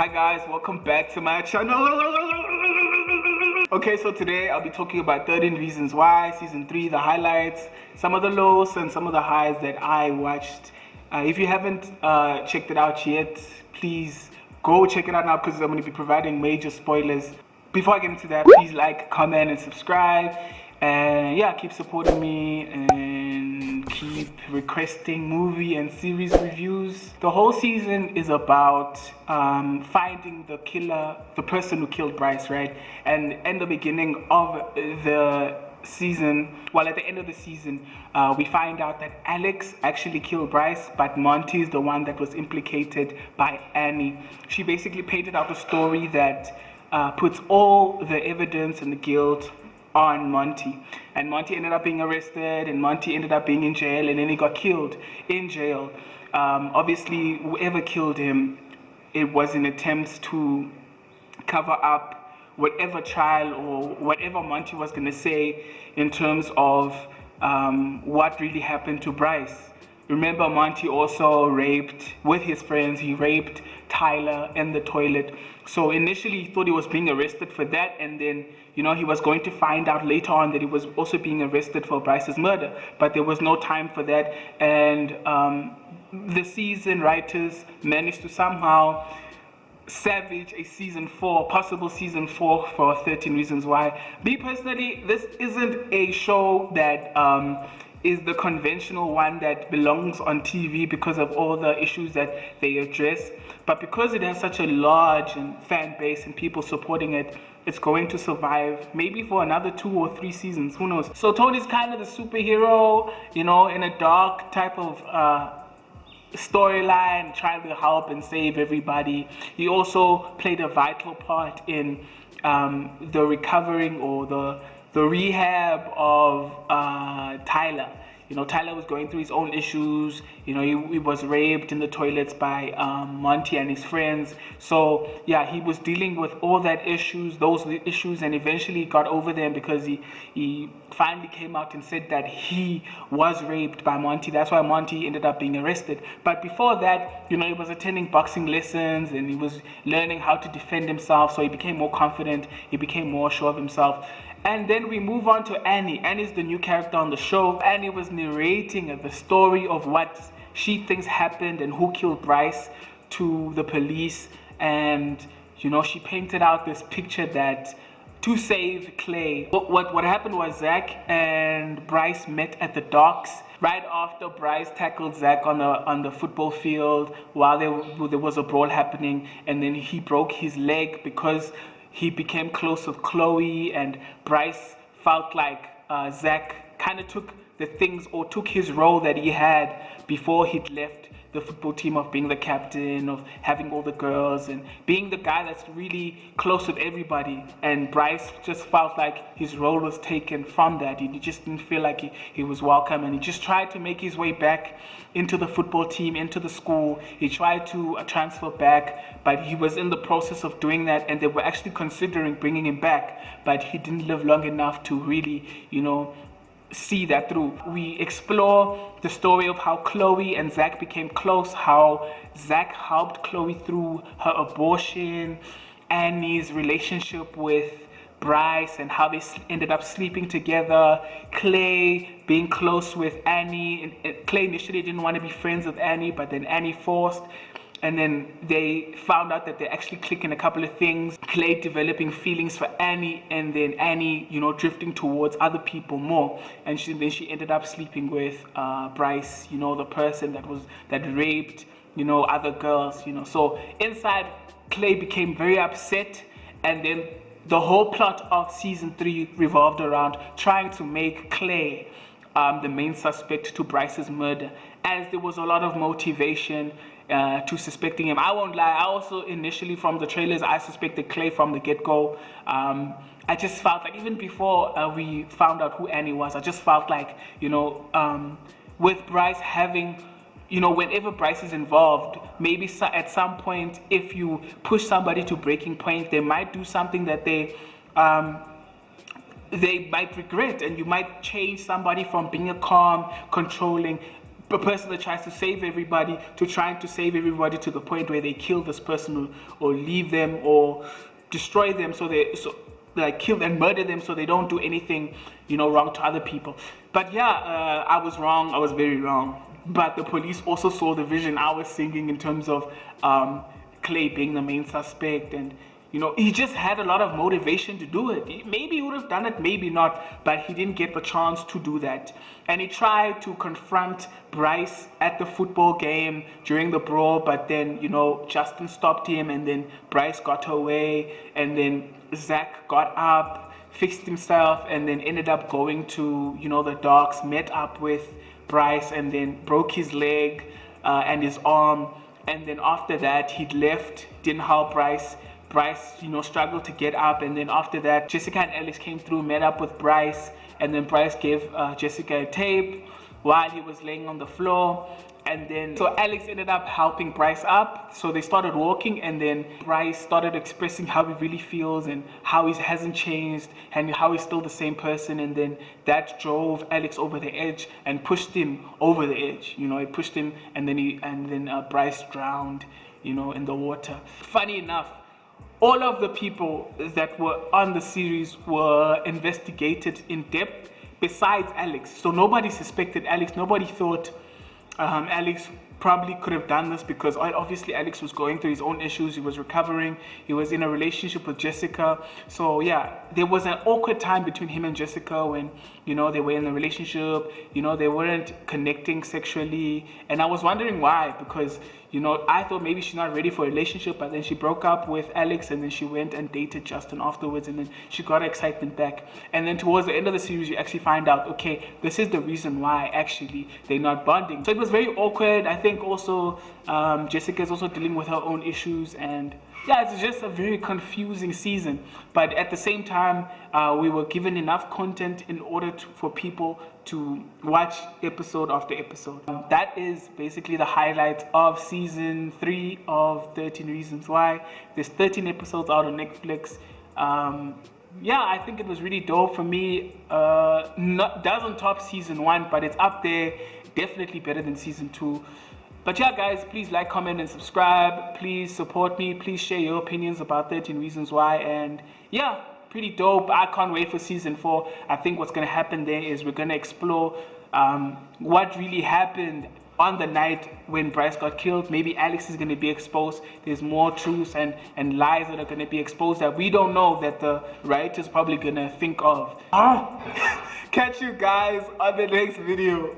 Hi guys, welcome back to my channel. Okay, so today I'll be talking about 13 Reasons Why, Season 3, the highlights, some of the lows and some of the highs that I watched. If you haven't checked it out yet, please go check it out now because I'm going to be providing major spoilers. Before I get into that, please like, comment, and subscribe. And yeah, keep supporting me and keep requesting movie and series reviews. The whole season is about finding the killer, the person who killed Bryce, right? And in the beginning of the season, well, at the end of the season, we find out that Alex actually killed Bryce, but Monty is the one that was implicated by Annie. She basically painted out a story that puts all the evidence and the guilt on Monty, and Monty ended up being arrested, and Monty ended up being in jail, and then he got killed in jail. Obviously, whoever killed him, it was an attempt to cover up whatever trial or whatever Monty was going to say in terms of what really happened to Bryce. Remember, Monty also raped, with his friends, he raped Tyler in the toilet. So initially he thought he was being arrested for that, and then, you know, he was going to find out later on that he was also being arrested for Bryce's murder. But there was no time for that, and the season writers managed to somehow savage a season 4, possible season 4 for 13 Reasons Why. Me personally, this isn't a show that is the conventional one that belongs on TV because of all the issues that they address, but because it has such a large fan base and people supporting it, it's going to survive maybe for another 2 or 3 seasons, who knows. So Tony's kind of the superhero, you know, in a dark type of storyline, trying to help and save everybody. He also played a vital part in the recovering or the rehab of Tyler. You know, Tyler was going through his own issues. You know, he was raped in the toilets by Monty and his friends. So yeah, he was dealing with all those issues, and eventually got over them because he finally came out and said that he was raped by Monty. That's why Monty ended up being arrested. But before that, you know, he was attending boxing lessons and he was learning how to defend himself. So he became more confident. He became more sure of himself. And then we move on to Annie. Annie's the new character on the show. Annie was narrating the story of what she thinks happened and who killed Bryce to the police. And, you know, she painted out this picture that to save Clay. What happened was Zach and Bryce met at the docks right after Bryce tackled Zach on the football field while there was a brawl happening, and then he broke his leg because he became close with Chloe, and Bryce felt like Zach kind of took the things or took his role that he had before he'd left the football team, of being the captain, of having all the girls and being the guy that's really close with everybody. And Bryce just felt like his role was taken from that. He just didn't feel like he was welcome, and he just tried to make his way back into the football team, into the school. He tried to transfer back, but he was in the process of doing that, and they were actually considering bringing him back, but he didn't live long enough to really, you know, see that through. We explore the story of how Chloe and Zach became close, how Zach helped Chloe through her abortion, Annie's relationship with Bryce and how they ended up sleeping together, Clay being close with Annie. And Clay initially didn't want to be friends with Annie, but then Annie forced. And then they found out that they actually click in a couple of things. Clay developing feelings for Annie, and then Annie, you know, drifting towards other people more. And then she ended up sleeping with Bryce, you know, the person that raped, you know, other girls, you know. So inside, Clay became very upset, and then the whole plot of season 3 revolved around trying to make Clay the main suspect to Bryce's murder, as there was a lot of motivation to suspecting him. I won't lie, I also initially from the trailers I suspected Clay from the get-go. I just felt like even before we found out who Annie was, I just felt like, you know, with Bryce having, you know, whenever Bryce is involved, maybe at some point if you push somebody to breaking point, they might do something that they might regret, and you might change somebody from being a calm, controlling a person that tries to save everybody to trying to save everybody to the point where they kill this person or leave them or destroy them, so like kill and murder them so they don't do anything, wrong to other people. But yeah, I was wrong. I was very wrong. But the police also saw the vision I was singing in terms of Clay being the main suspect, and he just had a lot of motivation to do it. Maybe he would have done it, maybe not, but he didn't get the chance to do that. And he tried to confront Bryce at the football game during the brawl, but then, Justin stopped him, and then Bryce got away, and then Zach got up, fixed himself, and then ended up going to, the docks, met up with Bryce, and then broke his leg and his arm. And then after that, he'd left, didn't help Bryce. Bryce, struggled to get up, and then after that, Jessica and Alex came through, met up with Bryce, and then Bryce gave Jessica a tape while he was laying on the floor, and then so Alex ended up helping Bryce up, so they started walking, and then Bryce started expressing how he really feels and how he hasn't changed and how he's still the same person, and then that drove Alex over the edge and pushed him over the edge. It pushed him, and then Bryce drowned, in the water. Funny enough, all of the people that were on the series were investigated in depth besides Alex. So nobody suspected Alex. Nobody thought Alex probably could have done this, because obviously Alex was going through his own issues. He was recovering. He was in a relationship with Jessica. So yeah, there was an awkward time between him and Jessica when, they were in a relationship, they weren't connecting sexually. And I was wondering why, because, I thought maybe she's not ready for a relationship, but then she broke up with Alex, and then she went and dated Justin afterwards, and then she got her excitement back. And then towards the end of the series, you actually find out, okay, this is the reason why actually they're not bonding. So it was very awkward. I think also Jessica is also dealing with her own issues, and yeah, it's just a very confusing season. But at the same time, we were given enough content in order for people to watch episode after episode. That is basically the highlight of season 3 of 13 Reasons Why. There's 13 episodes out on Netflix. Yeah, I think it was really dope for me. Doesn't top season 1, but it's up there. Definitely better than season 2. But yeah, guys, please like, comment, and subscribe. Please support me. Please share your opinions about 13 Reasons Why. And yeah, pretty dope. I can't wait for season 4. I think what's going to happen there is we're going to explore what really happened on the night when Bryce got killed. Maybe Alex is going to be exposed. There's more truths and lies that are going to be exposed that we don't know, that the writer's probably going to think of. Catch you guys on the next video.